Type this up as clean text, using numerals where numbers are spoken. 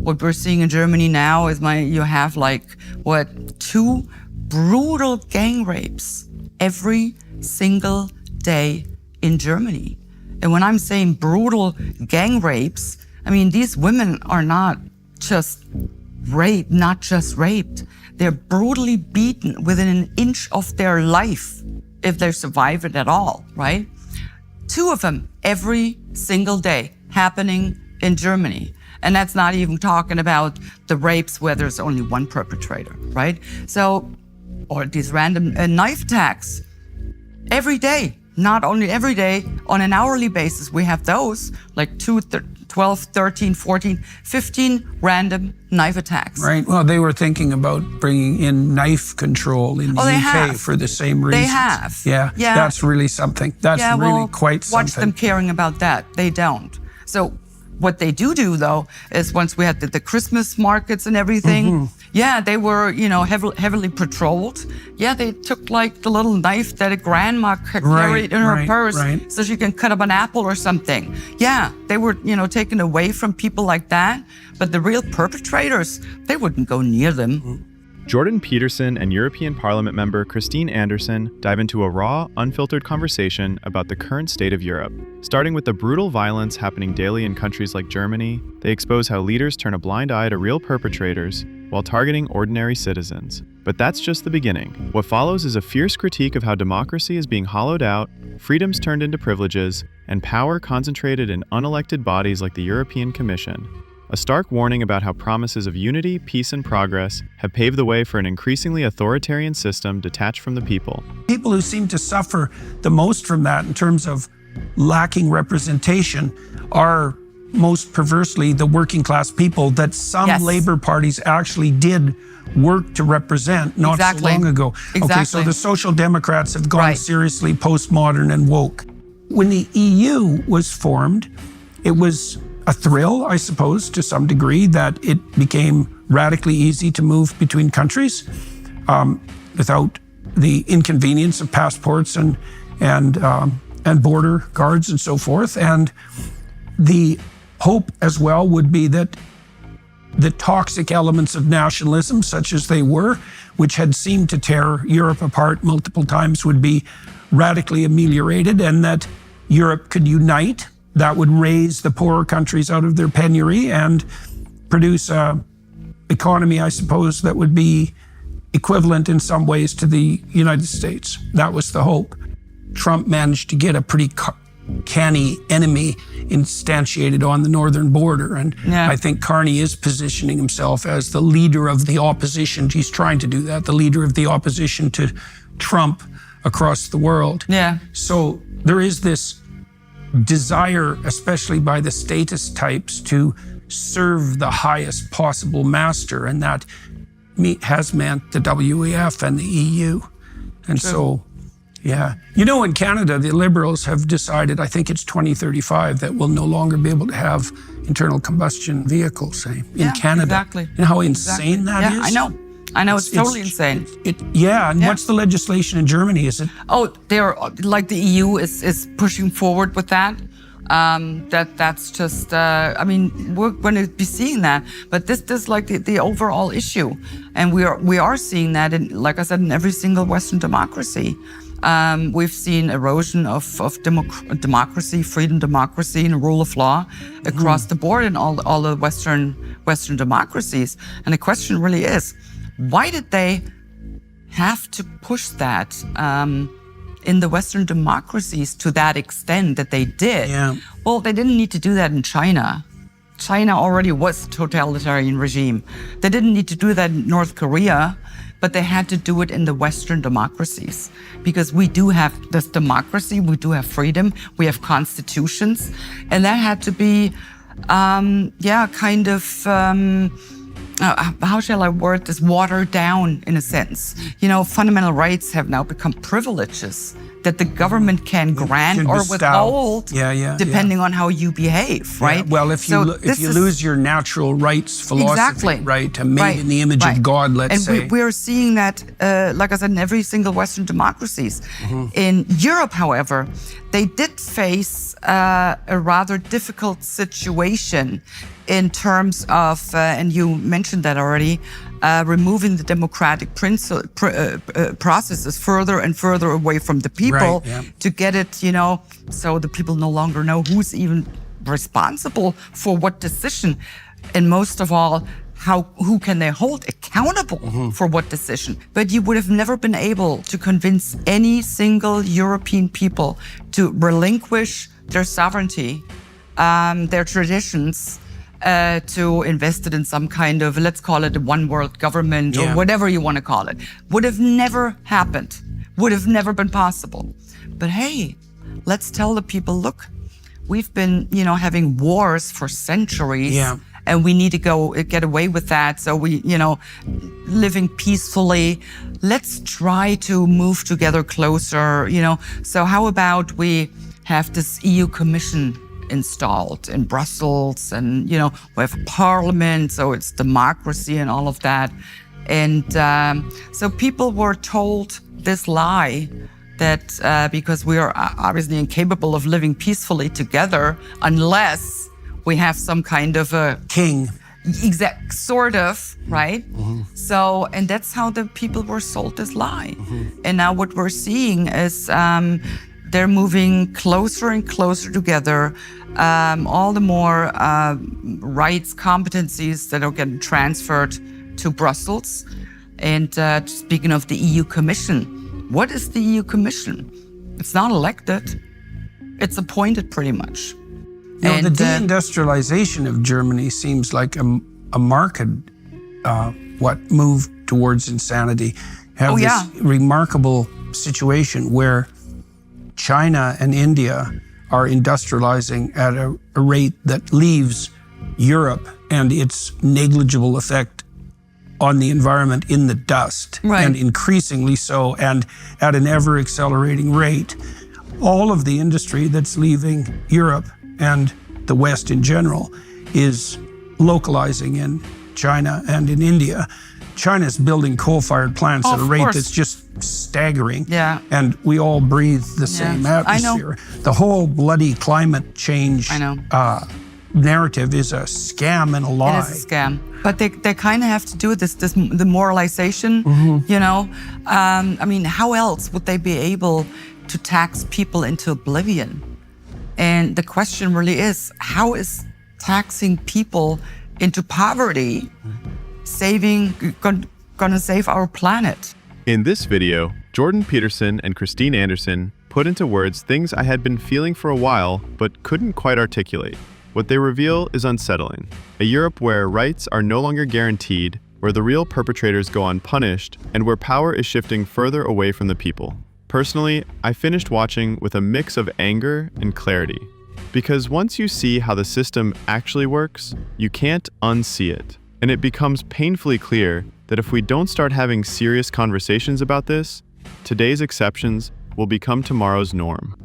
what we're seeing in Germany now is you have 2 brutal gang rapes every single day in Germany. And when I'm saying brutal gang rapes, I mean, these women are not just raped, they're brutally beaten within an inch of their life if they survive it at all, right? 2 of them every single day happening in Germany. And that's not even talking about the rapes where there's only one perpetrator, right? Or these random knife attacks every day. Not only every day, on an hourly basis, we have those, 12, 13, 14, 15 random knife attacks. Right. Well, they were thinking about bringing in knife control in the UK for the same reasons. They have. Yeah. That's really something. That's really quite something. Watch them caring about that. They don't. So what they do though, is once we had the Christmas markets and everything, they were, heavily patrolled. Yeah, they took the little knife that a grandma carried in her purse so she can cut up an apple or something. Yeah, they were, taken away from people like that. But the real perpetrators, they wouldn't go near them. Jordan Peterson and European Parliament member Christine Anderson dive into a raw, unfiltered conversation about the current state of Europe. Starting with the brutal violence happening daily in countries like Germany, they expose how leaders turn a blind eye to real perpetrators while targeting ordinary citizens. But that's just the beginning. What follows is a fierce critique of how democracy is being hollowed out, freedoms turned into privileges, and power concentrated in unelected bodies like the European Commission. A stark warning about how promises of unity, peace, and progress have paved the way for an increasingly authoritarian system detached from the people. People who seem to suffer the most from that in terms of lacking representation are most perversely the working class people that some labor parties actually did work to represent not so long ago. Okay, so the Social Democrats have gone seriously postmodern and woke. When the EU was formed, it was a thrill, I suppose, to some degree, that it became radically easy to move between countries without the inconvenience of passports and border guards and so forth. And the hope as well would be that the toxic elements of nationalism, such as they were, which had seemed to tear Europe apart multiple times, would be radically ameliorated, and that Europe could unite. That would raise the poorer countries out of their penury and produce an economy, I suppose, that would be equivalent in some ways to the United States. That was the hope. Trump managed to get a pretty canny enemy instantiated on the northern border. And I think Carney is positioning himself as the leader of the opposition. He's trying to do that, the leader of the opposition to Trump across the world. So there is this desire, especially by the status types, to serve the highest possible master, and that has meant the WEF and the EU. And so, in Canada, the Liberals have decided, I think it's 2035, that we'll no longer be able to have internal combustion vehicles, in Canada. And how insane that is? I know, it's totally insane. What's the legislation in Germany? Is it? Oh, they're the EU is pushing forward with that. That's just, we're going to be seeing that. But this is the overall issue. And we are seeing that, like I said, in every single Western democracy. We've seen erosion of democracy, freedom, democracy, and rule of law across the board in all the Western democracies. And the question really is, why did they have to push that in the Western democracies to that extent that they did? Well, they didn't need to do that in China. China already was a totalitarian regime. They didn't need to do that in North Korea, but they had to do it in the Western democracies because we do have this democracy, we do have freedom, we have constitutions, and that had to be, how shall I word this, watered down in a sense. Fundamental rights have now become privileges that the government can grant or withhold depending on how you behave, right? Well, if you lose your natural rights philosophy, right, made in the image of God, let's say. And we are seeing that, like I said, in every single Western democracies. In Europe, however, they did face a rather difficult situation in terms of, and you mentioned that already, removing the democratic processes further and further away from the people, to get it, so the people no longer know who's even responsible for what decision. And most of all, who can they hold accountable for what decision? But you would have never been able to convince any single European people to relinquish their sovereignty, their traditions, to invest it in some kind of, let's call it a one world government or whatever you want to call it. Would have never happened, would have never been possible. But hey, let's tell the people, look, we've been, having wars for centuries. And we need to get away with that. So we, living peacefully. Let's try to move together closer, So how about we have this EU Commission installed in Brussels, and, we have a parliament, so it's democracy and all of that. And so people were told this lie that because we are obviously incapable of living peacefully together unless we have some kind of a king. Exact, sort of, right? So, and that's how the people were sold this lie. And now what we're seeing is they're moving closer and closer together. All the more rights, competencies that are getting transferred to Brussels. And speaking of the EU Commission, what is the EU Commission? It's not elected. It's appointed pretty much. The deindustrialization of Germany seems like a marked move towards insanity. Have this remarkable situation where China and India are industrializing at a rate that leaves Europe and its negligible effect on the environment in the dust, and increasingly so, and at an ever accelerating rate. All of the industry that's leaving Europe and the West in general is localizing in China and in India. China's building coal-fired plants at a rate that's just staggering. And we all breathe the same atmosphere. The whole bloody climate change narrative is a scam and a lie. It is a scam. But they kind of have to do this demoralization, I mean, how else would they be able to tax people into oblivion? And the question really is, how is taxing people into poverty gonna save our planet? In this video, Jordan Peterson and Christine Anderson put into words things I had been feeling for a while but couldn't quite articulate. What they reveal is unsettling. A Europe where rights are no longer guaranteed, where the real perpetrators go unpunished, and where power is shifting further away from the people. Personally, I finished watching with a mix of anger and clarity. Because once you see how the system actually works, you can't unsee it. And it becomes painfully clear that if we don't start having serious conversations about this, today's exceptions will become tomorrow's norm.